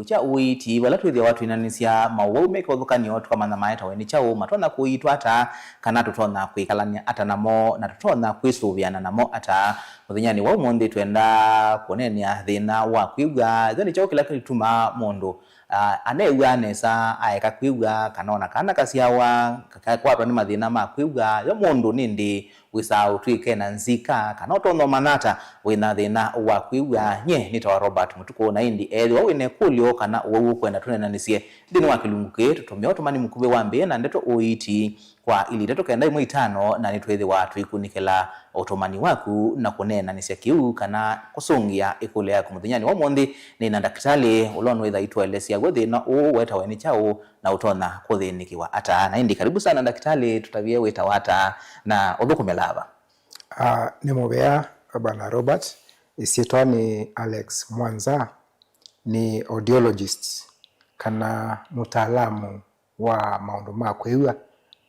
kilungu cha uiti wala twithia watu inanisia mawaume kodhukanio tukamana maeta weni cha uma tona kuitwa ata kana tutona kwikalania ata namo na tutona kwisuviana namo ata muthinyani wa umundi twenda kuonenia thina wa kwiga thani chao kila kituma mundu anewa nesa aeka kwiga kanona kana kasiawa kakwa ni mathina ma kwiga yo mundu nindi wisa utwike na nzika kana tono manata wina thina wa kwiga nye nitawa Robert Mutuku na indi ethi wawine kulio kana wewu kwenda tunenanisie thini wa kilungu kitu tumio tumani mukube wambe na ndeto uiti kwa ili ndeto kenda 5 na nitwethi watu ikunikela otomani waku na kunena nisia kiu kana kusungia ikule ya kumuthinyani wa mundi ni na daktari ulonwe thaitwa Elesia gwethina weta weni chao na utona kuthinikiwa ata na indi karibu sana daktari tutavie weta wata na uthukumelava. Ni mubea bana Robert isitwa ni Alex Mwanza ni audiologist kana mutaalamu wa maundu ma kwiwa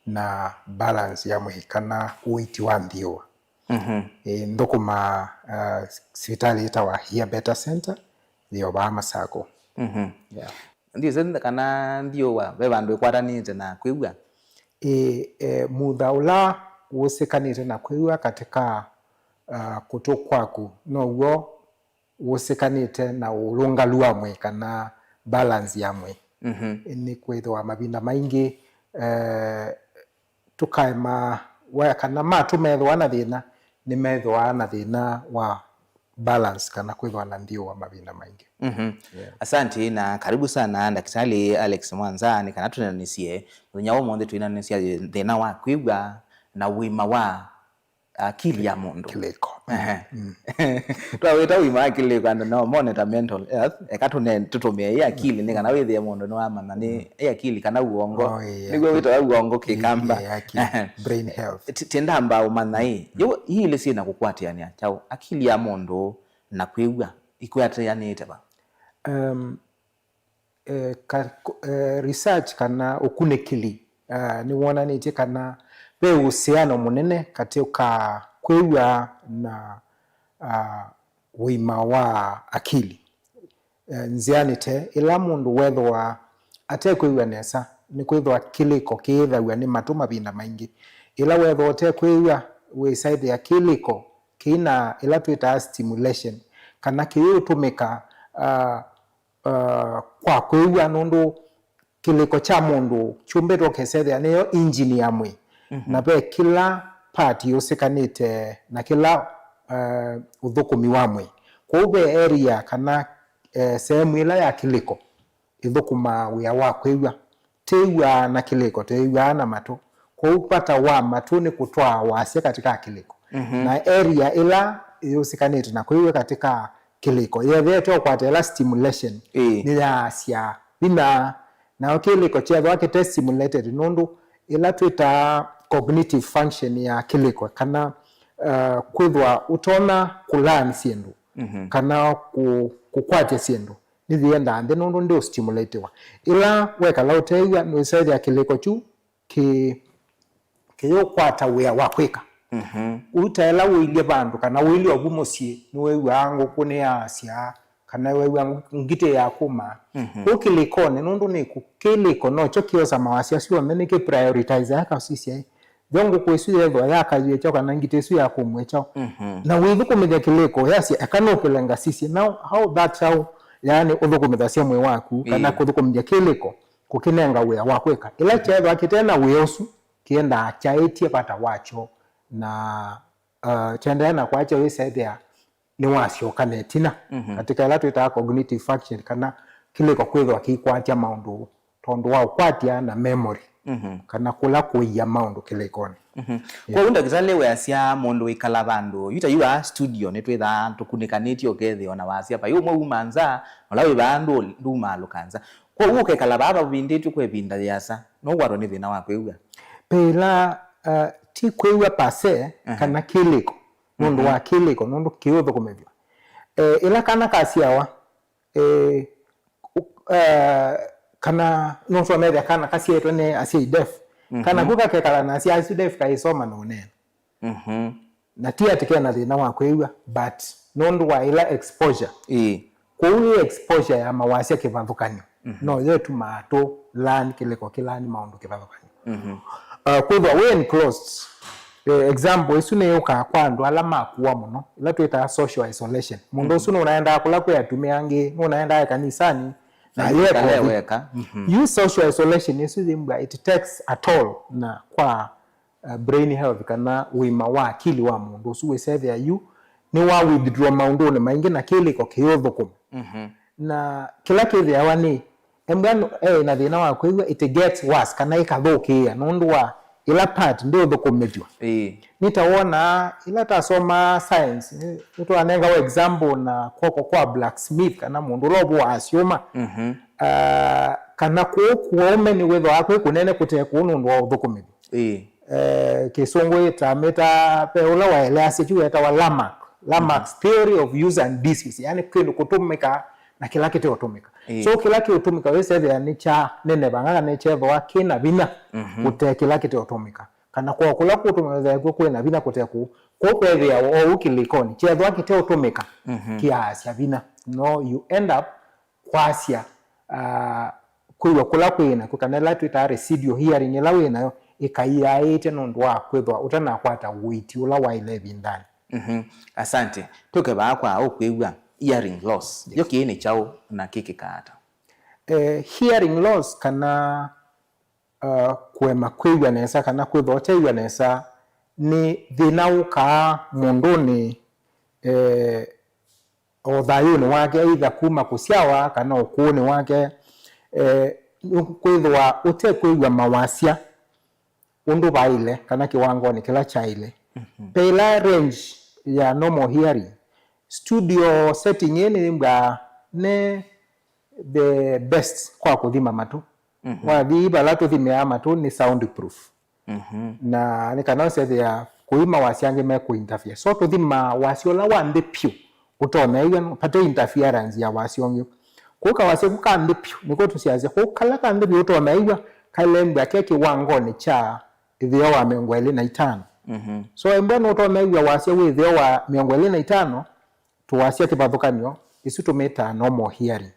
na balance ya mwi kana uiti wa ndiwa. Ndokuma sivitali itawa Hear Better Center ndio Bahama Sako. Yeah. Ndio zenda kana ndio wa bebandu ikwatanite na kwiwa. Mutha ula usikanite na kwiwa katika kuto kwaku no uo usikanite na ulungalu amwe kana balance ya mwe. Ni kwithwa mabinda maingi tukaima wa kana matumethwa na thina ni methwa na thina wa balance kana kwithwa na ndio wa mabinda maingi. Yeah. Asante na karibu sana daktari Alex Mwanza ni kana tunanisie nyawo monde twinanisia thina wa kwigwa na wima wa akili ya mundu kiliko. Twawita wima akili kwa no monitor mental health ekatune tutumia ya akili ni kana withia mundu no amana ni ya akili kana uongo nigwe wita uongo kikamba brain health tenda ambao manai yo ile sina kukwatiania chao akili ya mundu na kwigwa ikwatiania itaba. Research kana ukunekili ni wona ni kana be uhusiano munene katika kwiwa na wima wa akili. Nzianite ila mundu wethwa ate kwiwa nesa ni kwithwa kiliko kiithagwa ni matuma binda maingi ila wethwa ate kwiwa we side ya kiliko kina ila twita stimulation kana kiutumika kwa kwiwa nundu kiliko cha mundu chumbetwo kesethia niyo engine ya mwi. Na be kila part yusikanite na kila uthukumi wa mwi kwa ube area kana sehemu ila ya kiliko ithukuma wia wa kwiwa tiwa na kiliko tiwa na matu kwa upata wa matu ni kutwa wasia katika kiliko. Na area ila yusikanite na kwiwa katika kiliko yetheto kwa tela stimulation ni ya sia bina na kiliko chezo wake stimulated nundu ila twita cognitive function ya kiliko kana kwithwa utona kulan siendu kana kukwate siendu nithienda ande nundu ndio stimulatewa ila weka lauteya no side ya kiliko chu kiyo kwata wea wakwika. Utaela wilie bandu kana wili obumosie niwe wangu kune asia kana wewe ngite ya kuma ukilikone nundu ni kukiliko no chokioza mawasia sio meneke prioritize yaka sisi jongo kwesu yedo yaka yecho kana ngite su ya kumwecho na withukumithia kiliko yasi akanopelenga sisi now how that how yani uthukumithia cia mwe waku kana kuthukumithia kiliko kukinenga wea wakweka ila chedo akitena weosu kienda chaitie pata wacho na chendena kwacho wisethia ni wasio kanetina katika ila twita cognitive function kana kiliko kwithwa kikwatia maundu tondu wa ukwatia na memory kana kula kuia maundu kilikoni. Kwa unda kizale weasia mundu ikala bandu yuta yua studio netwitha tukunikanitio kethi ona wasia pa yumo umanza olawe bandu nduma lukanza kwa uke kala baba bindityo kwebinda yasa no gwaro ni thina wa kwiwa pela ti kwiwa pase kana kiliko nundu wa kiliko nundu kiutho kumethwa ila kana kasiawa kana nundu media kana kasietwe ne asi def kana kuka kekala na asi def kaisoma no nene na tia tikena thina wa kwiwa but nundu wa ila exposure kwa uli exposure ya mawasia kivathukanyo no yetu mato learn kileko kilani maundu kivathukanyo kwa hivyo we enclosed example isu ne yoka kwa andu ala makuwa muno ila twita social isolation mundu usu unaenda kula kwa yatumiangi unaenda kanisani na yeka you social isolation isu thimba it takes a toll na kwa brain health kana wima wa akili wa mundu usu we say there you ni wa withdraw maundu ne maingi na kile ko kiyothukum na kila kithia wani embano na thina wa kwigwa it gets worse kana ikathukia nundu wa ila part ndio thukumithio nitawona ila tasoma science nito anenga wa example na kwa blacksmith kana mundu lobo asioma kana kuome ni wetho akwe kunene kuteku nundu wa thukumithio kisungu tameta peula wa elasi chueta wa Lamarck's theory of use and disease yani kindu kutumika na kila kitu kutumika so kila kitu kutumika wese ya nicha nene bangana neche bwa kina bina kute kila kitu kutumika kana kwa kula kutumika kwa na bina kute kwa kweli ya ukilikoni che bwa kitu kutumika kiasi bina no you end up kwasia kuiwa kula kwina kukanela tuita residual hearing ila wina ikaiya ite nundu wa kwithwa utana kwata witi ula wa 11 ndani asante toke ba kwa okwewa hearing loss yoki ni chao na kiki kaata hearing loss kana kwema kwigwa nesa kana kwithwa tegwa nesa ni thinauka mundu ni othayuni wake either kuma kusiawa kana ukuni wake kwithwa utekwigwa mawasia undu baile kana kiwango ni kila chaile pela range ya normal hearing studio setting yene mga ne the best kwa kuthima matu wathi balatu thime matu ni soundproof na ni kana se ya kuima wasiange me ku interfere so to thima wasio la wande pyu utona igan pate interference ya wasionge kuka wase kukande pyu niko tusiaze kukala kande pyu utona iga kalembe keke wango ni cha ithio wa 25 so embona utona iga wase we ithio wa 25 tuwasia kivathukanyo isu tumeta normal hearing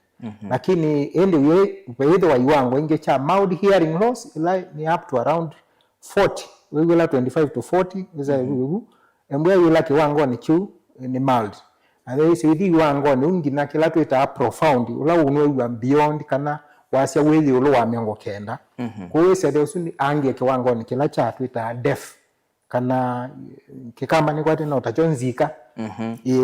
lakini anyway upeitho wa iwango inge cha mild hearing loss ila ni up to around 40 wila 25 to 40 iza embwe wila kiwango ni chu ni mild and then isi iwango ni ungina kila tuita profound ula unwe beyond kana wasia wethi ulo wa 90 kwa hiyo sasa usu ni ange kiwango ni kila cha tuita deaf kana kikamba ni kwati na utachonzika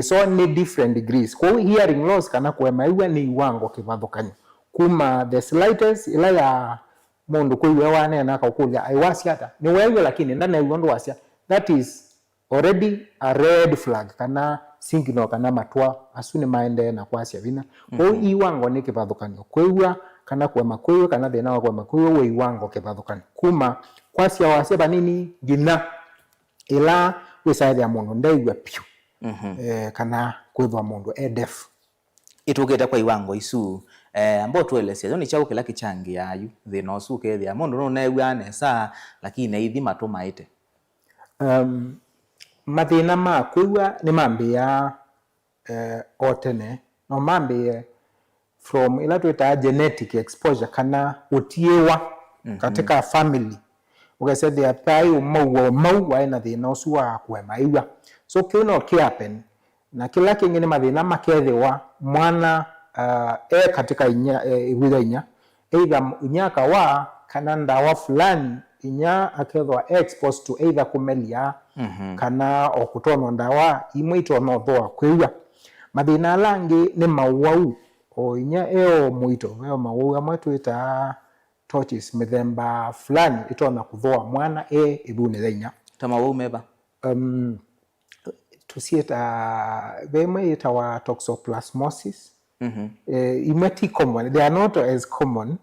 so ni different degrees kwa hearing loss kana kwema iwa ni iwango kivathukanyo kuma the slightest ila ya mundu kuiwe wane na kaukulia aiwasi hata ni wewe lakini ndana iwandu wasia that is already a red flag kana signal kana matwa asuni maende na kwasia vina kwa iwango ni kivathukanyo kwaiwa kana kwema kwaiwa kana thina wa kwema kwaiwa we iwango kivathukanyo kuma kwasia wasia banini gina ila wisaidi ya mundu ndaiwa pyu kana kwithwa mundu deaf itugeta kwa iwango isu ambo tuelesia ni chao kila kichangi yayu thina usu kethia mundu no naigwa nesa lakini naithi matumaite mathina ma kwigwa ni mambia otene no mambia from ila tuita genetic exposure kana utiewa katika family ugesethia pai mau ina thina usu wa kwema iwa so kino kiapen na kila kingine mathina makethiwa mwana katika iwitha inya either inyaka wa kana ndawa fulani inya akethwa exposed to either kumelia kana okutono ndawa imwe itono thoa kwiwa mathina langi ni mawau o inya muito eo mawau amwe tuita torches mithemba fulani itona kuthoa mwana ibune thainya tama wau meba tusieta vema itawa toxoplasmosis imwe ti common they are not as common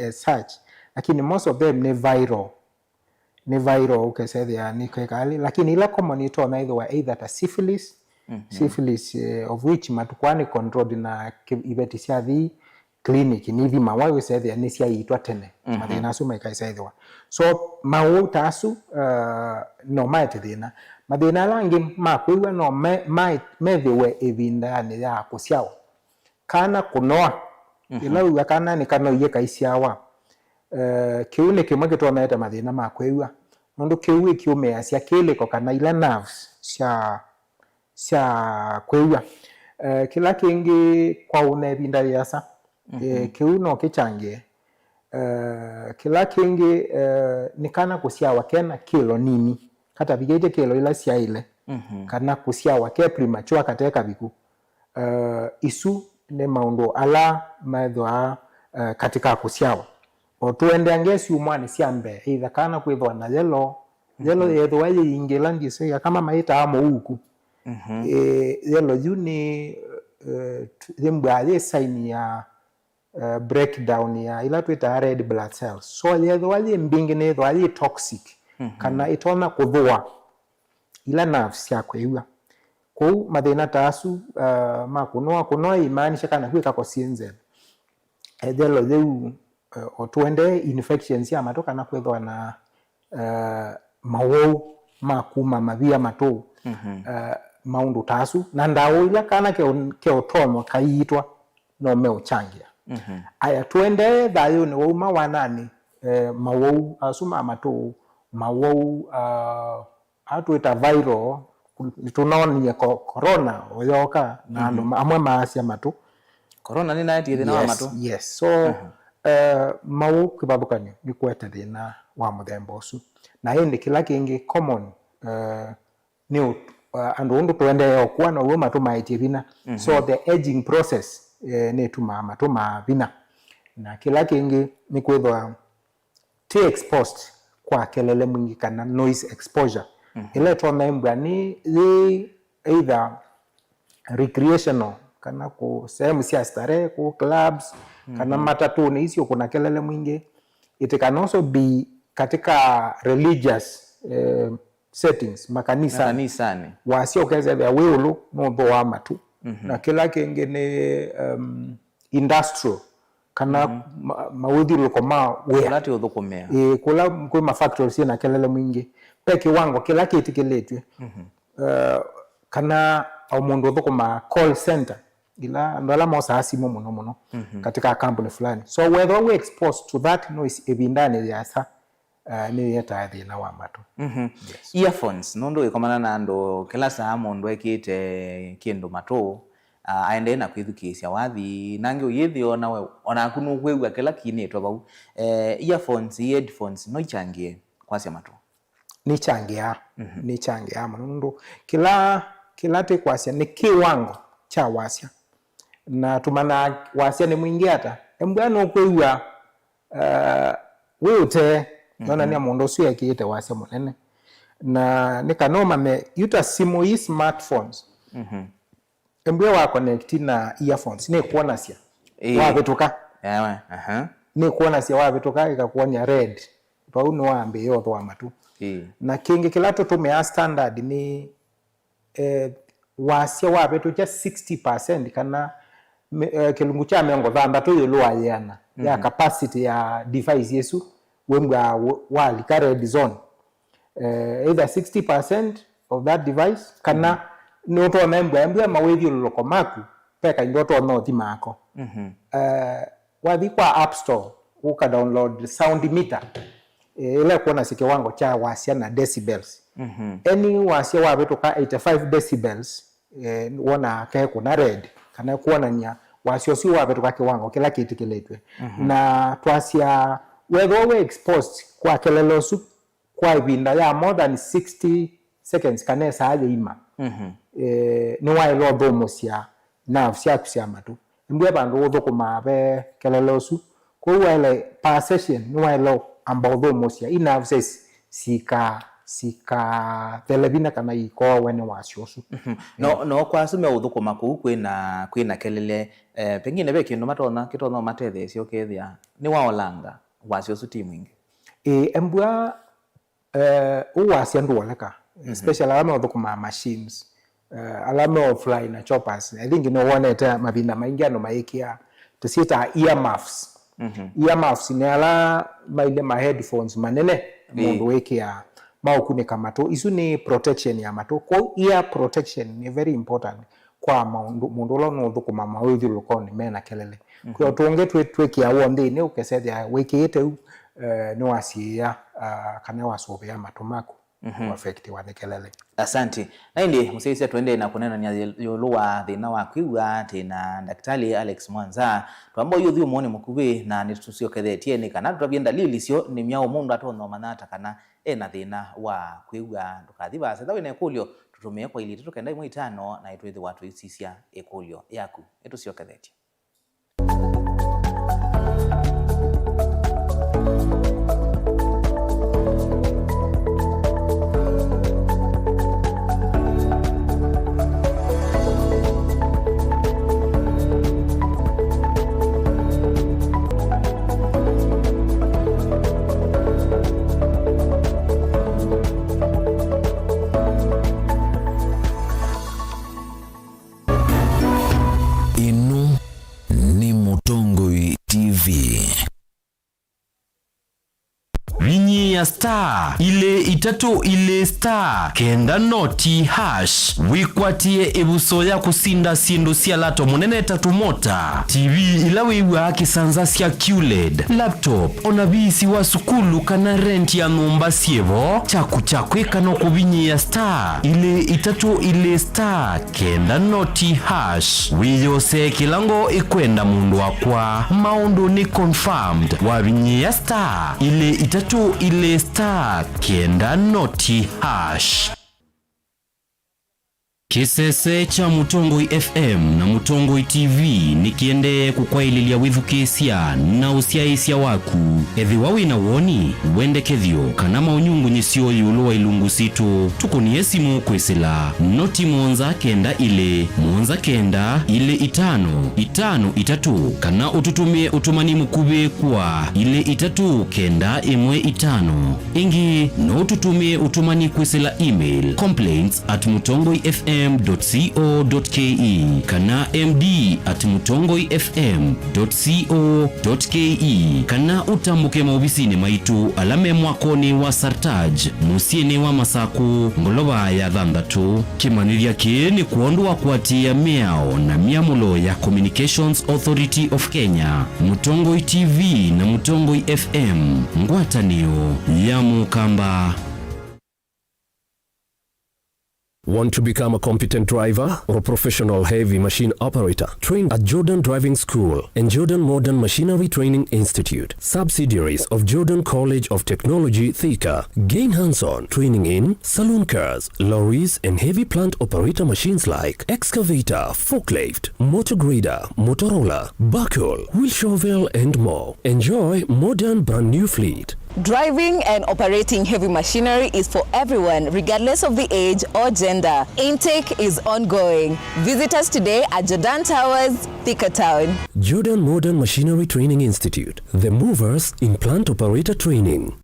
as such lakini most of them ni viral ukesethia ni kekali lakini ila common itona either ta syphilis of which matukwani controlled na ibeti cia thi clinic ni thima wa wisethia ni cia itwa tene mathina asu maikaisethwa so mau tasu no maite thina mathina langi makwigwa no methiwe ivindani ya kusiao kana kunoa ila uga kana ni kana uye kaisiawa kiu ni kimwe gitwonete mathina ma kweua nondu kiu kiumea cia kiliko kana ila nerves cia kweua kila kingi kwa une binda yasa kiu no kichangie kila kingi ni kana kusiawa kena kilo nini kata bigeje kilo ila cia ile kana kusiawa ke premature kateka biku isu ne maundu ala maithwa katika kusiawa o tuende angesi umwani siambe either kana kwithwa na yellow yethwa ingila ngise kama maita amo huku yellow yuni yembwa sign ya breakdown ya ila twita red blood cells so yethwa mbingi ne yethwa toxic kana itona kuthua ila nerves ya kweua kou mathina tasu makunoa imaanisha kana kwika kwa CNZ ethelo theu otuende infections ya matoka na kwethwa na mawou makuma mavia mato maundu tasu na ndawo ila kana ke otomo kaitwa no meuchangia aya tuende thayo ni wauma wanani mawou asuma mato mawou atuita viral tunaonia corona oyoka na amwe maasia matu corona ni nae thina wa matu yes so mau kibabukanyo ni kweta thina wa muthemba usu na hindi kila kingi common ni andu undu twende okwa no wo matu maitie vina so the aging process ni tuma matu ma vina na kila kingi ni kwethwa t exposed kwa kelele mwingi kana noise exposure ile tunaembwa ni either recreational kana ku sehemu cia starehe ku clubs kana matatuni hizo kuna kelele mwingi it can also be katika religious settings makanisani wasio keza vya weulu no wa matu na kila kingi ni industrial kana maudhiru kama wala uthukumea kula kwa factories na kelele mwingi peke wango kila kitu kiletwe kana au mundu thukuma call center ila ndala mosa asimo muno katika kampuni fulani so whether we exposed to that noise ebindani yasa ni yeta thina wa matu yes. Earphones nondo ikomana na ndo kila saa mundu ekite kindu matu aende na kwithukisya wathi nange uyithio nawe ona kunu kwegwa kila kinetwa bau earphones headphones no ichangie kwasya matu ni changia mundu kila te kwasya ni kiwango cha wasya na tumana wasya ni mwingi hata embwana kwegwa weute nona ni mundu suya kiite wasya munene na nikanoma me yuta simu hii smartphones embwe wa connect na earphones ni kuona sia wabituka ni kuona sia wabituka ikakuonia red pau no ambe yo to amatu na kingi kilato tumea standard ni wasia wabitu cha 60% kana kilungu cha mengo thanda to yulu ayana ya capacity ya device yesu wembwa wali ka red zone either 60% of that device kana no to membwa mawethi loko maku peka ndoto no ti mako wathi kwa app store uka download sound meter ile kuona sike wango cha wasia na decibels any wasia wabeto ka 85 decibels wona ke kuna red kana kuona nya wasio si wabeto ka kiwango kila kitu kiletwe na twasia whether we exposed kwa kelelosu kwa ibinda ya more than 60 seconds kana saaje ima ni wailo domosia na fsia kusia matu mbwe bandu uthukuma be kelelosu ko wile per session ni wailo ambao domosia ina vses sika telebina kana iko wene wasiosu no kwa sume uthukuma ku kwina kelele pengine be kindu matona kitona matethesio kethia ni waolanga wasiosu timu ingi embwa uwasia nduoleka especially alama uthukuma machines alama offline na choppers I think no one eta mabina maingi ano maikia tusita earmuffs earmuffs ni ala maile ma headphones manene mundu wekia maukunika mato isu ni protection ya mato ko ear protection ni very important kwa mundu ulo no thukuma mawithu lokoni mena kelele kwa tunge twekia wonde ni ukesethia wikite ni wasia kana wasobea matumaku affect wa kelele. Asante. Na ndi msisi tuende na kunena ni yoluwa thina wa kwiwa tena daktari Alex Mwanza twambo yuthi umuone mukubi na nitusio kethetie ni kana tutabia dalili sio ni myao mundu atono manata kana ena thina wa kwiwa tukathiba sethawe na ekulio tutumie kwa ili tukenda 5 na itwithi watu isisia ekulio yaku etusio kethetie. Ya star ile itatu ile star kenda noti hash wikwatie ebuso ya kusinda sindu sia lato munene tatu mota TV ilawe iwa kisanza sia QLED laptop onabisi wa sukulu kana rent ya numba sievo chaku kano kubinyi ya star ile itatu ile star kenda noti hash wiyose kilango ikwenda mundu wakwa maundu ni confirmed wabinyi ya star ile itatu ile star kenda noti hash. Kisese cha Mutongoi FM na Mutongoi TV nikiende kukwaililia wivu kesia na usiaisia waku ethi wawi na woni wende kethio kana maunyungu nyisio yulu wa ilungu situ tukuni esimu kwesila noti mwonza kenda ile itano itatu kana ututumie utumani mkube kwa ile itatu kenda imwe itano ingi no ututumie utumani kwesila email complaints@mutongoifm.co.ke kana md@mutongoifm.co.ke kana utambuke maobisini maitu alame mwakoni wa Sartaj musiene wa Masaku ngoloba ya Thandatu kimaniria ni kuondwa kwatia miao na miamulo ya Communications Authority of Kenya Mutongoi TV na Mutongoi FM ngwatanio ya Mukamba. Want to become a competent driver or a professional heavy machine operator? Train at Jordan Driving School and Jordan Modern Machinery Training Institute, subsidiaries of Jordan College of Technology, Thika. Gain hands-on training in saloon cars, lorries, and heavy plant operator machines like excavator, forklift, motor grader, Motorola, backhoe, wheel shovel, and more. Enjoy modern brand new fleet. Driving and operating heavy machinery is for everyone, regardless of the age or gender. Intake is ongoing. Visit us today at Jordan Towers, Thika Town. Jordan Modern Machinery Training Institute, the movers in plant operator training.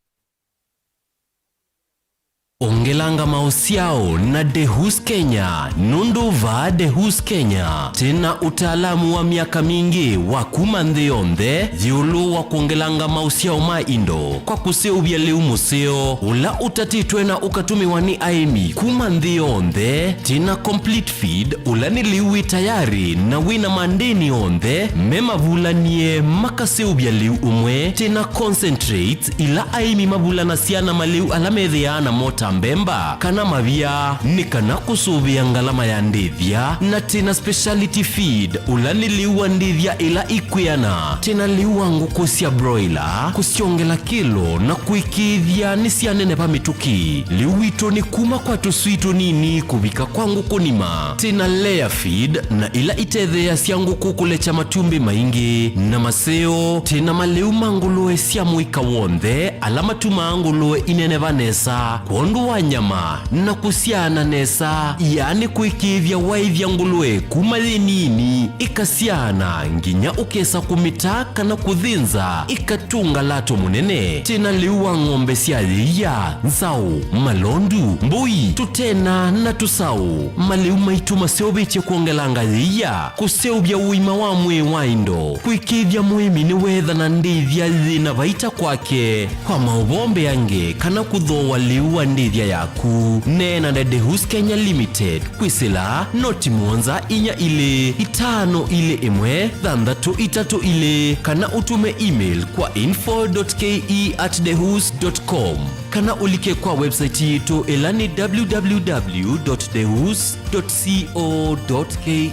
Ongelanga mausiao na Dehus Kenya, Nunduva Dehus Kenya. Tena utaalamu wa miaka mingi wa kumandheonde, yulu wa kuongelanga mausiao maindo. Kwa kuseo vyaleu museo, ula utatitwe na ukatumiwa ni aimi. Kumandheonde, tena complete feed, ula niliwi tayari na wina mandeni onde, mema vulanie makaseo vyaleu umwe, tena concentrate ila aimi mavula nasiana maleu alamedheana mota mbemba kana mavia ni kana kusuvia ngalama ya ndithia na tena speciality feed ulani liwa ndithia ila ikwiana tena liwa nguku sia broiler kusiongela kilo na kuikithia nisia nene pa mituki liwito ni kuma kwa tusuito nini kubika kwa nguku nima tena layer feed na ila itethea sia nguku kulecha matumbi maingi na maseo tena maleu manguloe sia muika wonde alama tumanguloe inene vanesa kondu wa nyama na kusiana nesa yani kuikithia waithia ngulwe kumali nini ikasiana nginya ukesa kumitaka na kuthinza ikatunga lato munene tena liwa ng'ombe sialia nzau malondu mbui tutena na tusau maliu maitu maseobeche kuongelanga liya kuseubya uima wa mwe waindo kuikithia muimi ni wetha na ndithia zina vaita kwake kwa maubombe yange kana kuthoa liwa ndi ndithia yaku nena na Dehus Kenya Limited kwisila noti muonza inya ile itano ile imwe thandatu itatu ile kana utume email kwa info.ke@dehus.com kana ulike kwa website yetu elani www.dehus.co.ke.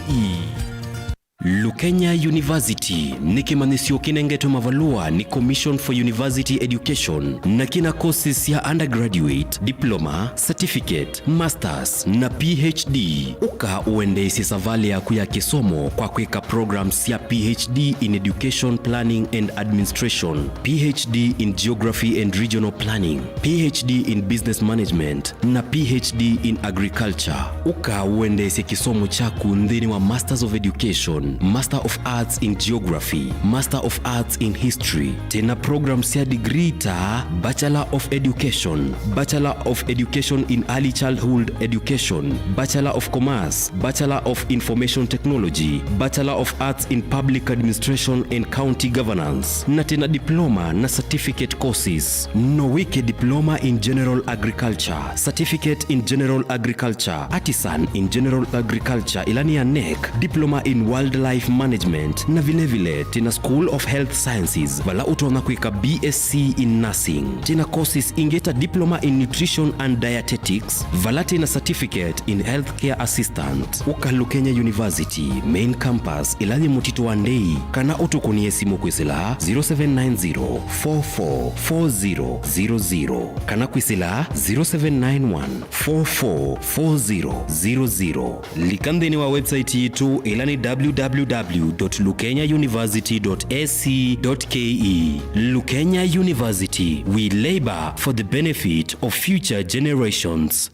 Lukenya University ni kimanisio kinengeto mavalua ni Commission for University Education na kina courses ya undergraduate, diploma, certificate, masters na PhD. Uka uendesi savale ya kuya kisomo kwa kweka programs ya PhD in Education Planning and Administration, PhD in Geography and Regional Planning, PhD in Business Management na PhD in Agriculture. Uka uendesi kisomo chaku ndhini wa Masters of Education, Master of Arts in Geography, Master of Arts in History. Tena programs ya degree ta Bachelor of Education, Bachelor of Education in Early Childhood Education, Bachelor of Commerce, Bachelor of Information Technology, Bachelor of Arts in Public Administration and County Governance. Na tena diploma na certificate courses. Nowike diploma in General Agriculture, Certificate in General Agriculture, Artisan in General Agriculture ilani ya NEC, diploma in Wildlife Management na vile tena School of Health Sciences vala utona kuika BSc in Nursing. Tena courses ingeta diploma in Nutrition and Dietetics vala tena certificate in Healthcare Assistant. Uka Lukenya University main campus ilani mutito wandei kana utukunie simu kwisila 0790444000 kana kwisila 0791444000. Likandeni wa website yetu ilani www.lukenyauniversity.ac.ke. Lukenya University, we labor for the benefit of future generations.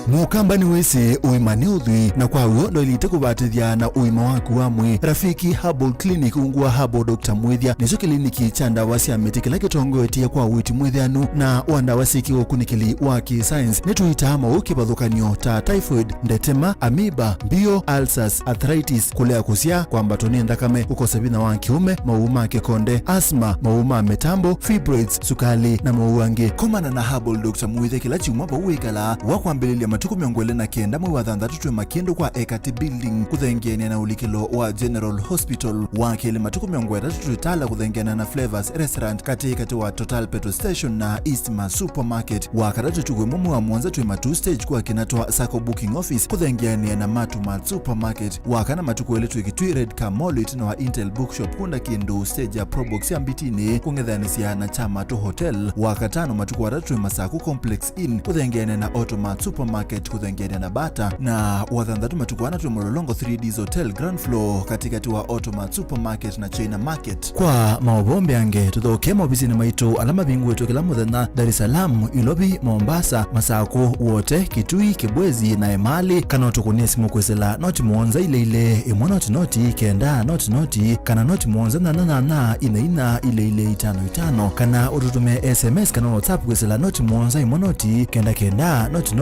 Mukamba ni wese uimani udhui na kwa uondo ilite kubatithia na uima waku wamwe. Rafiki Herbal Clinic ungua Herbal Dr. Mwithia nizo kliniki cha ndawa cia miti kila kitongoetia kwa witi mwithianu na wandawa sikiwa kunikili waki science nituitama ukibadhukanio ta typhoid, ndetema, amoeba, bio, ulcers, arthritis, kulea kusia kwa mbatoni ndakame, ukosabina wa kiume, mauma kekonde, asma, mauma metambo, fibroids, sukali na mauange. Komana na Herbal Dr. Mwithia kila chumwapa uikala wakwambililia matuku miongwele na kenda mwe wathandatu twe makendo kwa Ekati Building kuthengiania na ulikilo wa General Hospital wakili matuku miongwele tatu tala kuthengiania na Flavors Restaurant kati wa Total Petrol Station na Eastma Supermarket wakadatu tugwe mumu wa mwanza twe matu stage kwa kinatwa Sako Booking Office kuthengiania na Matumal Supermarket wakana matuku ele twe kitui Red Car Mall na wa Intel Bookshop kunda kindu stage ya Probox ya Mbitini kungethanisia na Chamato Hotel wakatano matuku watatu twe Masaku Complex Inn kuthengiania na Automat Supermarket kuthengiania na Bata na wathandatu matukuana twe Mololongo 3Ds Hotel Grand Floor katikati wa Automat Supermarket na China Market. Kwa maobombe ange tuthokema obisini maitu alama bingu wetu kila muthenya Dar es Salaam, Ilobi, Mombasa, Masako wote, Kitui, Kibwezi na Emali kana tukunie simu kwesela noti muonza ile imwana noti kenda noti kana noti muonza na ina ile 55 kana ututume SMS kana WhatsApp kwesela noti muonza imonoti kenda noti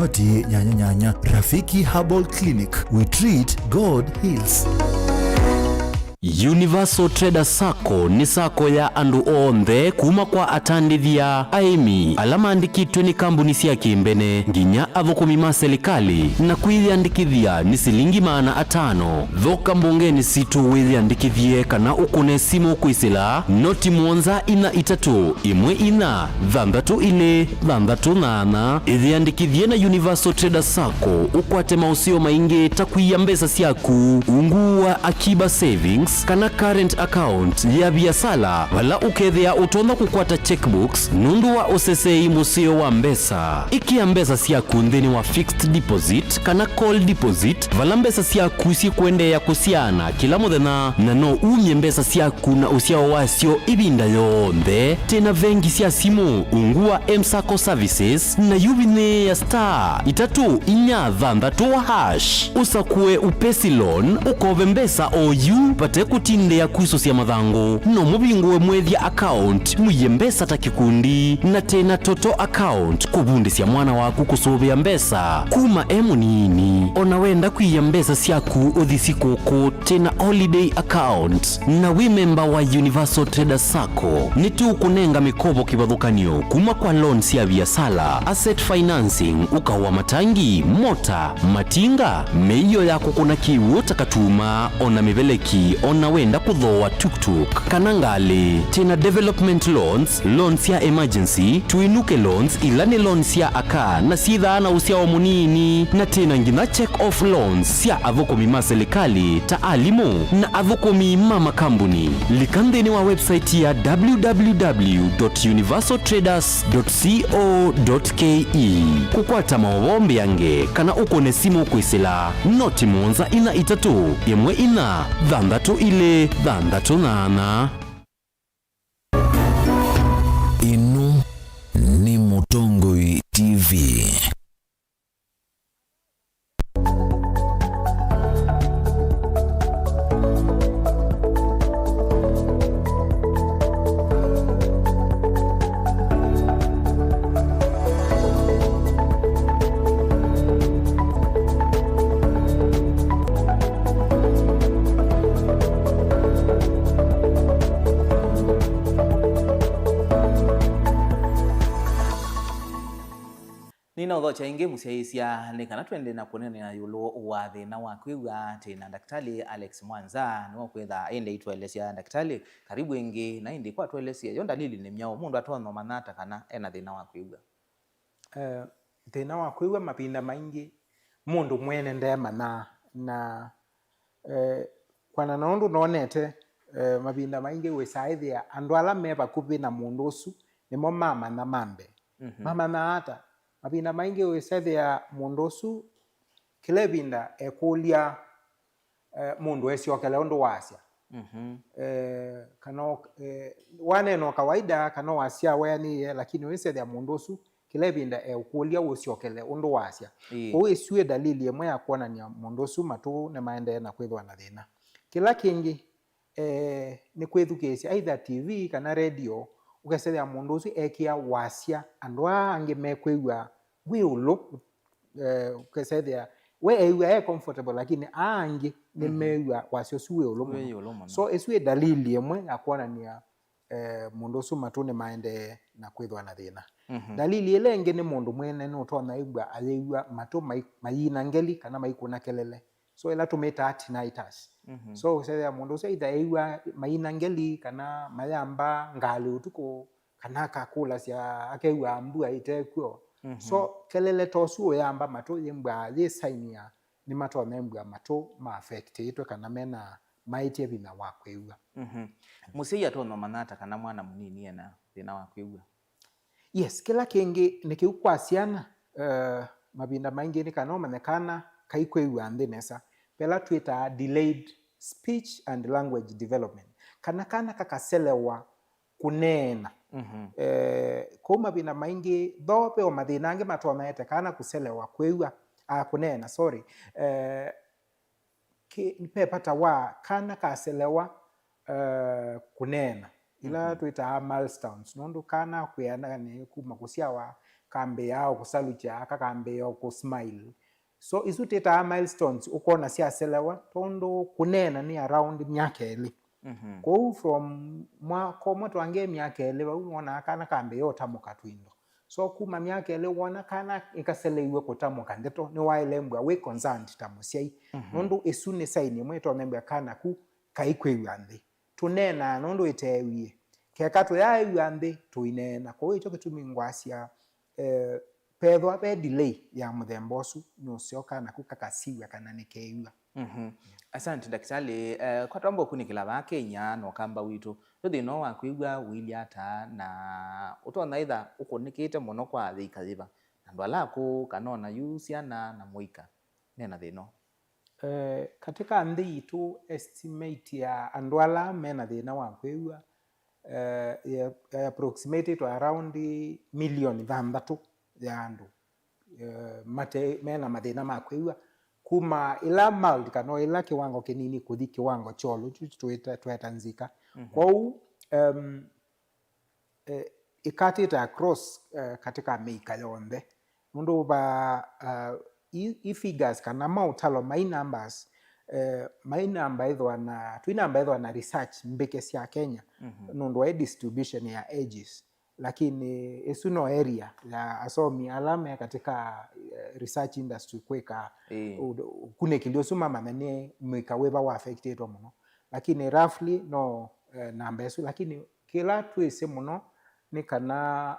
nyanya. Rafiki Herbal Clinic, we treat, God heals. Universal Trader Sacco ni sako ya andu onthe kuma kwa atandithia aimi alama andikitwe ni kambuni cia kimbene nginya athukumi ma serikali na kwithiandikithia ni silingi $500 thoka mbungeni situ withiandikithie kana ukune simu kwisila noti muonza ina itatu imwe ina thandatu ile thandatu nana ithiandikithie na Universal Trader Sacco ukwate mausio maingi takuia mbesa ciaku ungua akiba savings kana current account ya biasala wala ukethea utonda kukwata checkbooks nundu wa osesei musio wa mbesa ikia mbesa ciaku nthini wa fixed deposit kana call deposit wala mbesa ciaku si kuendea kusiana kila muthenya na no umye mbesa ciaku na usiao wasio ibinda yonthe tena vengi cia simu ungua M-Sacco Services na yubine ya *3 hash usakue upesi loan ukove mbesa o you pate ite kutinde ya kwisosia mathangu no mubinguwe mwethia account muiye mbesa ta kikundi na tena toto account kubundisya mwana waku kusuvia mbesa kuma munini. Ona wenda kwiya mbesa syaku uthisi kuku tena holiday account na wi member wa Universal Traders Sacco ni tu kunenga mikopo kivathukanio kuma kwa loans ya biasala, asset financing, ukawa matangi, mota, matinga, meiyo yako kuna kiwu takatuma, ona miveleki, ona wenda kuthoa tuk-tuk, kanangali, tena development loans, loans ya emergency, tuinuke loans, ilani loans ya aka, na sitha na usia wa munini, na tena ngina check off loans, ya avukumi ma serikali, taalimu, na avukumi ma makambuni. Likandeni wa website ya www.universaltraders.co.ke kukwata mawombe yange kana ukone simu kwisila noti monza ina itatu yemwe ina dhandatu ile dhandatu nana. Inu ni Mutongoi TV. Nina udhocha ingi musiaisia ni kana twende na kunene na yulo wa thina wa kwiwa tena Daktari Alex Mwanza niwo kwitha ende itwelesia Daktari karibu ingi na indi kwa twelesia yo dalili ni myao mundu atono manata kana ena thina wa kwiwa. Thina wa kwiwa mapinda maingi mundu mwene ndema na kwana nondu nonete mapinda maingi wisaithia andu ala meba kubi na mundu usu nimo mama na mambe mama na ata mapinda maingi wisethia mundu usu kile binda ekulia mundu esiokele undu wasya kana waneno kawaida kana wasya wani lakini wisethia mundu usu kile binda ekulia usiokele undu wasya kwa isue dalili yemwe ya kuonania mundu usu matu ne maende na kwithwa na thina. Kila kingi ni kwithukisya either TV kana radio ukesethia mundu usu ekia wasya andu angi mekwigwa wiulu ukesethia we ewa comfortable lakini angi ni mewa wasyo suwe ulo so isue dalili yemwe ya kuonania mundu usu matu ne maende na kwithwa na thina. Dalili ile ingi ni mundu mwene no tona igwa ayewa matu mayina ngeli kana maikuna kelele so ila tumeta tinnitus so usethia mundu usu either ewa mayina ngeli kana mayamba ngali utuko kana kakula sia akewa mbua itekwo so kelele tosu yamba matu yembwa ye sign ya ni matu membwa matu ma affect itwe kana mena maitie bina wakwewa. Musia tono manata kana mwana munini ena thina wa kwiwa. Yes, kila kingi nikiukwasiana mabinda maingi ni kana manekana kaikwewa ndinesa pela twita delayed speech and language development kana kakaselewa kunena kwa mabinda maingi dhope o madhinange matuamaete kana kuselewa kwewa kunena sorry nipepata wa kana kaselewa kunena ila tuita milestones nondu kana kuyana ni kumakusia wa kambe yao kusalucha akakambe yao kusmile so isutita milestones ukona sia selewa tondo kunena ni around miaka eli kwa from mwako mtu ange miaka eli unaona kana kambe yo tamuka twindo so kuma miaka eli wona kana ikaselewe kutamuka ndeto ni wailembwa we concerned tamusiai nondu isune saini mweto membwa kana ku kaikwewa ndi tunena nondu itewie kekatu ya nthi tuinena kwa hiyo kitumi ngwasia pedwa pe delay ya muthemba usu nusioka na kukakasiwa kana nikeiwa. Asante Daktari kwa tombo kunikila ba Kenya no kamba witu thino wa kwigwa wili ata na utona either ukonikite muno kwa thikathiba andu alaku kanona yusiana na muika nena thino katika nthi itu estimate ya andu ala mena thina wa kwigwa approximated to around million 6 ya andu mate mena mathina ma kwigwa kuma ila mild kana ila kiwango kinini kuthi kiwango cholo tweta nzika kwa ikatita across katika Amerika yonthe mundu ba figures kana mautalo my numbers my number ithwa na twinamba ithwa na research mbeke cia Kenya nundu wa distribution ya ages lakini isuno area ya asomi alame katika research industry kweka kune kilio suma manene mwikaweva wa affected muno lakini roughly no namba esu lakini kila twese muno ni kana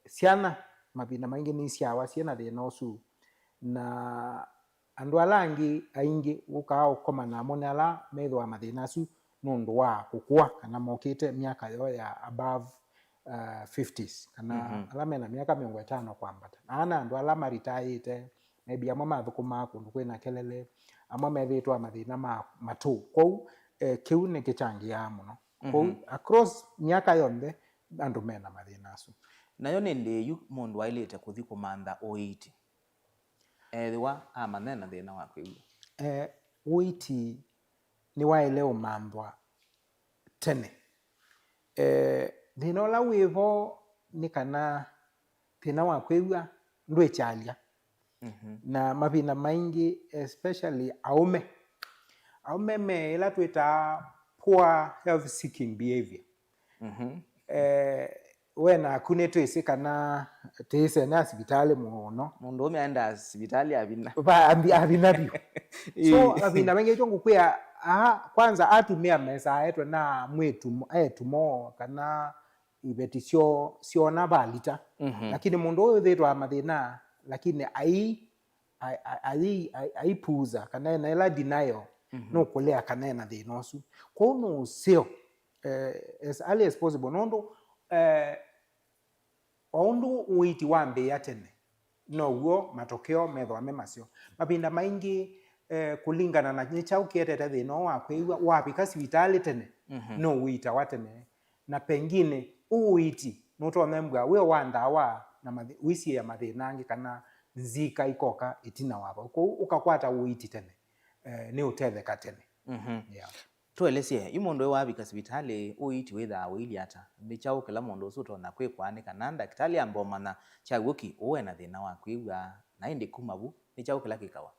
siana mabina maingi ni siawa siana de nosu na andu alangi aingi ukao koma na monala methwa mathinasu nundu wa kukua kana mokite miaka yo ya above 50s kana alame na miaka 50 kwambata ana andu alama retired maybe amwe mathukuma kundu kwina kelele amwe methitwa mathina matu kou kiu ni kichangia muno kou across miaka yonthe andu mena mathinasu nayo nindi yu mundu wailite kuthi kumantha oiti thiwa amanena thina wa kwiu oiti ni waile umandwa tene thina ula wivo ni kana thina wa kwiwa ndwichalia na mavina maingi especially aume me ila twita poor health seeking behavior wena kune twisi kana tise na hospitali muno mundu umeenda hospitali abina abinabio so abina maingi chongo kwia kwanza atumia mesa etwe na mwetu etumo kana ibetisio siona balita lakini mundu uyu thitwa mathina lakini ai puza kana na ila denial no kulea kana na thinosu kwa no sio as early as possible nondo oundu uiti wambe ya tene no guo matokeo methwa memasio mabinda maingi kulingana na nyicha ukietete thino wa kwiwa wapika hospitali tene no uita watene na pengine uiti noto nembwa we wandawa na wisi ya mathinangi kana nzika ikoka itina wabo ko ukakwata uiti tene ni utetheka tene yeah tuelesie imundu wabika hospitali uiti witha wili ata nichao kila mundu usuto na kwikwane kana daktari ambomana chaguki uwe na thina wa kwiwa na indi kumabu nichao kila kikawa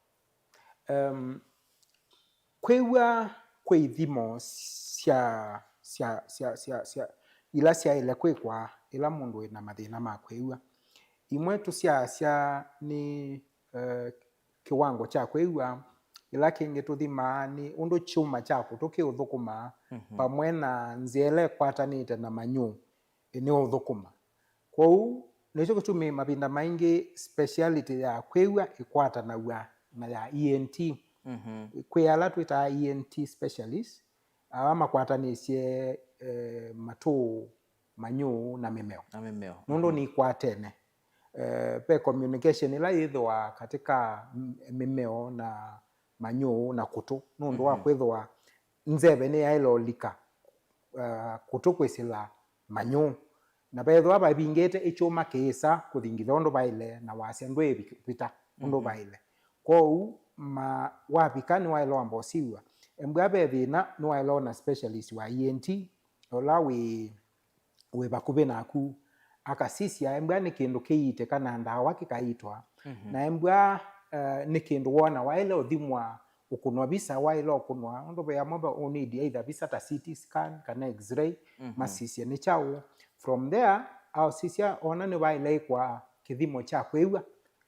kwiwa kwithimo sia ila sia ile kwikwa ila mundu ina mathina ma kwiwa imwe tu sia ni kiwango cha kwiwa ila kingi tuthima ni undu chuma chako tukiuthukuma pamwe na nziele kwatanite na manyu ni uthukuma kwou nicho gitumi mabinda maingi speciality ya kwiwa ikwatanawa na ya ENT kwi ala twita ENT specialist awa makwatanisye matu manyu na mimeo nundu ni kwatene pe communication ila yithwa katika mimeo na manyu na kutu nundu wa kwithwa nzeve ni yailolika kutu kwisila manyu na bethwa babingite ichuma kisa kuthingitha undu baile na wasia ndwe pita undu baile kwou wapika ni wailo ambosiwa embwa bethina ni wailo na specialist wa ENT ola we bakubi naku akasisia embwa ni kindu kiite kana ndawa kikaitwa na embwa ni kindu wona waile uthimwa ukunwa bisa waile ukunwa undu bya moba unid either bisa ta CT scan kana x-ray masisia ni chao from there au sisia ona ni waile kwa kithimo cha kwiwa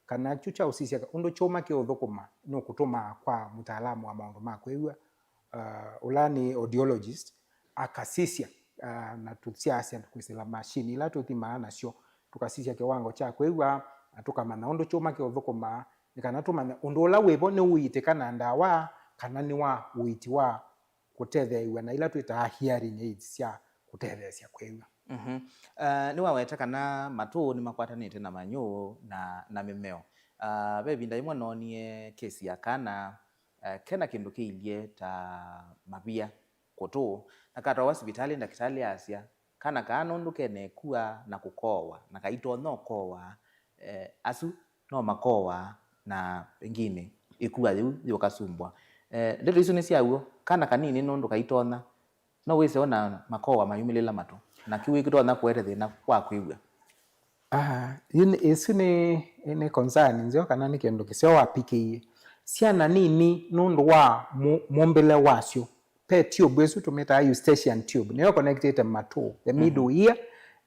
kana chucha usisia undu choma ki uthukuma no kutuma kwa mtaalamu wa maundu ma kwiwa ulani audiologist akasisia na tutsiasia kwisila machine ila tuthima nacio tukasisia kiwango cha kwiwa atukamana undu choma ki uthukuma nikana tumanya undu ula wibo ni uite kana ndawa kana ni wa uiti wa kutetheiwa na ila twita hearing aids cia kutethecia kwiwa ni waweta kana matu ni makwatanite na manyu na mimeo bebinda imwe nonie kesi ya kana kena kindu kiilie ta mabia kutu na kata hospitali daktari asia kana nundu kene kuwa na kukowa na kaito no kowa asu no makowa na pengine ikuwa yu kasumbwa ndeto isu ni ciaguo kana kanini nundu kaitona no wise ona makowa mayumilila matu na kiwi kitona kwete thina kwa kuigwa isu ni concern nzio kana ni kendo kisio wapikie ciana nini nundu wa mombele wacio pe tube esu tumeta eustachian tube niyo connected matu the middle ear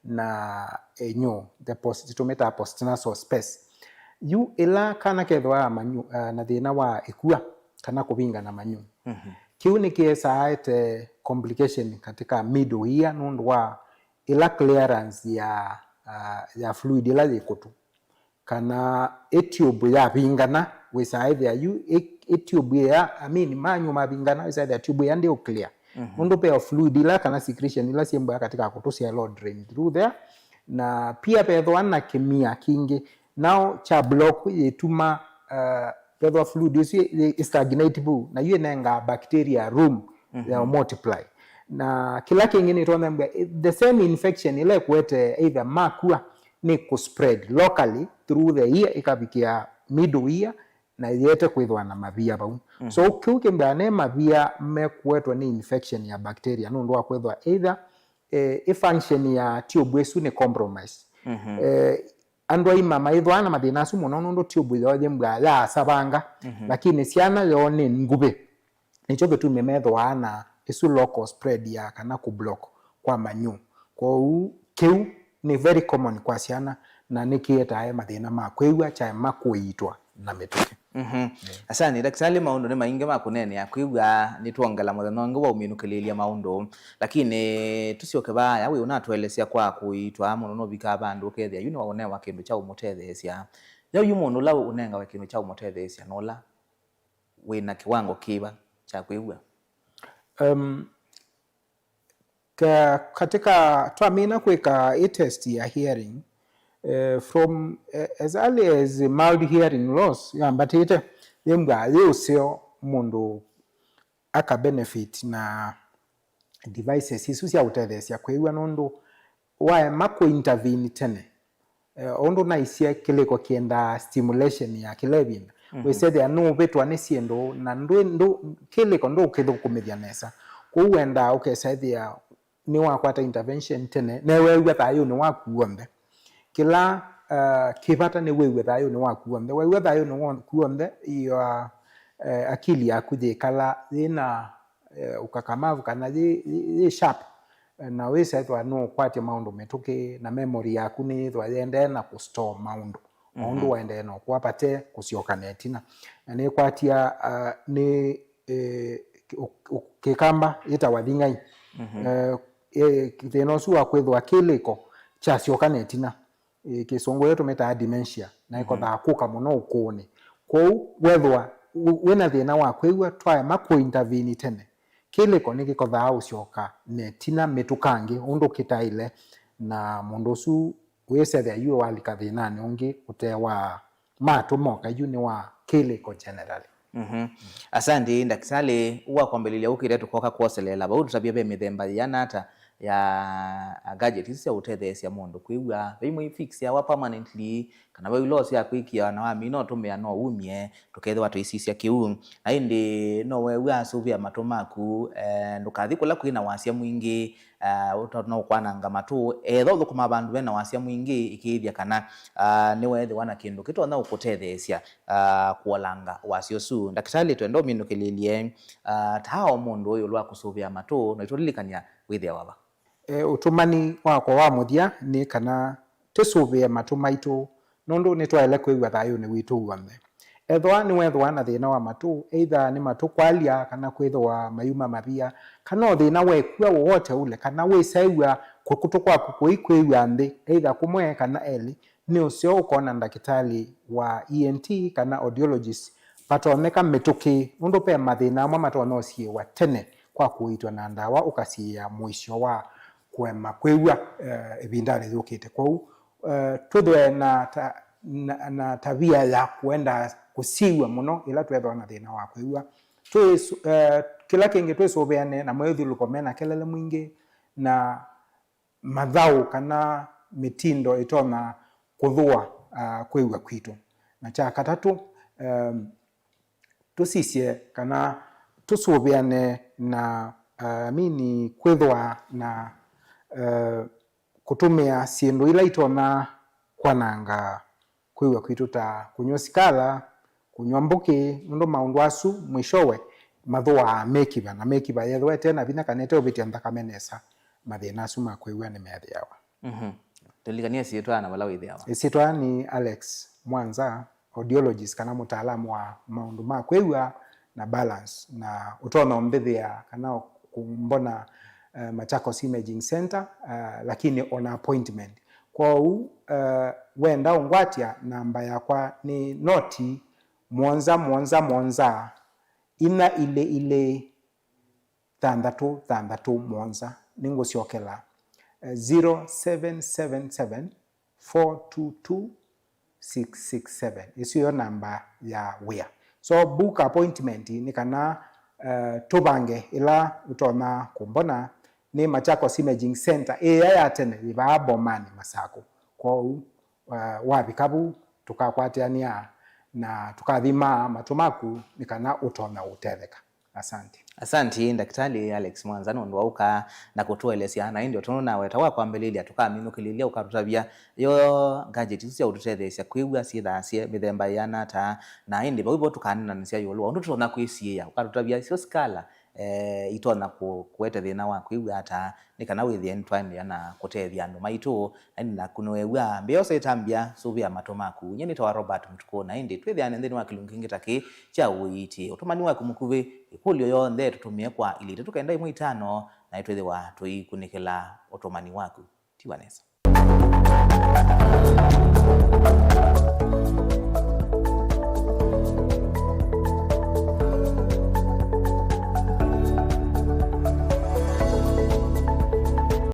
na enyo the post tumeta postnasal space yu ila kana kethwa manyu na thina wa ikua kana kuvinga na manyu kiu ni kiesa ite complication katika middle ear nundu wa ila clearance ya fluid ila yikutu kana tube ya vingana wisa either yu tube ya manyu mavingana wisa either tube ya ndio clear nundu pe fluid ila kana secretion ila siembo katika kutusia low drain through there na pia pedho na kemia kingi now cha block yetuma pedho fluid is stagnatable na yu nenga bacteria room ya multiply na kila kingine tuona the same infection ile kwete either makua ni ku spread locally through the ear ikabikia middle ear na yete kwithwa na mavia bau so kiuke mbane mavia mekwetwa ni infection ya bacteria nundu wa kwithwa either function ya tube esu ni compromise andwa imama ithwa na mathina asu muno nundu tube yoje mbwa ya sabanga lakini ciana yo ni ngube nicho betu memethwa na isu local spread ya kana ku block kwa manyu kwa kiu ni very common kwa ciana na nikieta mathina ma kwigwa cha makuitwa na mituke asani daktari maundu ni maingi makunene ya kwigwa nituongela muthano ngo wa uminukililia maundu lakini tusioke baya we unatwelesea kwa kuitwa muno no bika bandu kethia yuni waone wa kindu cha umutethesia yau yumundu la unenga wa kindu cha umutethesia nola wina kiwango kiba cha kwigwa katika twamina kweka test ya hearing from as early as mild hearing loss yambatite yembwa yosio mundu aka benefit na devices isu cia utethesia kwigwa nundu wa mako intervene tene ondo na isia kiliko kienda stimulation ya kilebin we said there no betwa ne siendo na ndo kiliko ndo kithukumithia nesa kuwenda ukesaidia ni wakwata intervention tene na wewe thayo ni wakuombe kila kipata ni wewe thayo ni wakuombe wewe thayo ni wakuombe iyo akili yaku kala ina ukakamavu kana ye sharp na we said no kwate maundu metuke na memory yaku ni thwaende na ku store maundu waende no kwapate kusioka netina na ni kwatia ni kikamba itawadhingai thina ucio wa kwithwa kiliko cha sioka netina kisongo yetu meta dementia na iko thakuka muno ukuni kou wethwa wina thina wa kwigwa twae mako intervene tene kiliko ni giko thaa ucioka netina mitukangi undu kitaile na mundu ucio wesethia yu walika thinani ungi utewa matu moka yu ni wa kiliko generally asante daktari uwa kwambelilia ukire tukoka kuoselela baudu tabia be mithemba yana ata ya gadgets cia utethesia mundu kwigwa bimwe fix ya wa permanently kana we loss ya kwikia na wa mino tumia no umie tukethwa tuisisia kiu na indi no we wasuvia matomaku ndukathi kula kwina wasia mwingi utano kwananga matu etho kuma bandu bena wasia mwingi ikithia kana ni wethe wana kindu kitona ukutethesia kuolanga wasio su daktari twendo minukililie tao mundu uyu lwa kusuvia matu no itulilikania withia waba utumani wako wa muthia ni kana tusuvie matu maitu nundu ni twaile kwigwa thayo ni witu wambe ethwa ni wethwa na thina wa matu either ni matu kwalia kana kwithwa mayuma mavia kana thina wekua wote ule kana wisaiwa kukutukwa kuikwigwa nthi either kumwe kana eli ni ucio ukona ndakitali wa ENT kana audiologist patoneka mituki nundu pe mathina amwe matonocie wa tene kwa kuitwa na ndawa ukasia mwisho wa kwema kwigwa ibindari thukite kwau tuthwe na tabia ya kuenda kusiwa muno ila twethwa na thina wa kwigwa kila kingi twesubeane na mwethuluko mena kelele mwingi na mathau kana mitindo itona kuthua kwigwa kwitu na cha katatu tusisie kana tusubiane na mini kwithwa na kutumia sindu ila itona kwananga kwiwa kwitu ta kunywa sikala, kunywa mbuki, ndo maundu asu mwishowe mathua mekiba yethwe tena bina kanete ubitia nthakamenesa mathina asu makwiwa ni methiawa. Tulikania sietwa na wala withiawa. Sietwa ni Alex Mwanza, audiologist kana mutaalamu wa maundu makwiwa na balance, na utona umbithia kana kumbona Machakos Imaging Center, lakini on appointment. Kwa wenda ungwatia namba yakwa ni noti Mwanza ina ile thandatu Mwanza ningo siokela 0777 422 667. Isiyo namba ya wea. So book appointment ni kana tubange ila utona kumbona ni Machakos Imaging Center ya tene iba Bomani Masako. Kwa wabikabu tukakwatiania na tukathima matumaku nikana utona uteleka. Asante Daktari Alex Mwanza ndo wauka na kutuelezea na ndio tunaona wetawa kwa mbelelia tukaminu kililia ukarutabia yo gadget cia ututethecia kwigwa ciithacie mithemba yana ta na indi baubo tukanina nisia yolo ndo tuna kwisia ukarutabia cio skala itona kuete thina wa kwigwa hata nikana withie ntwani na kutethia andu maitu na kunwewa mbeo setambia subia matomaku nyeni to Robert Mtuko na indi twithia nthini wa kilungingi taki cha uiti utumani wa kumukuvi ikulio yonthe tutumie kwa ili tukaenda 5 na itwithe wa tuikunikela utumani waku tiwanesa.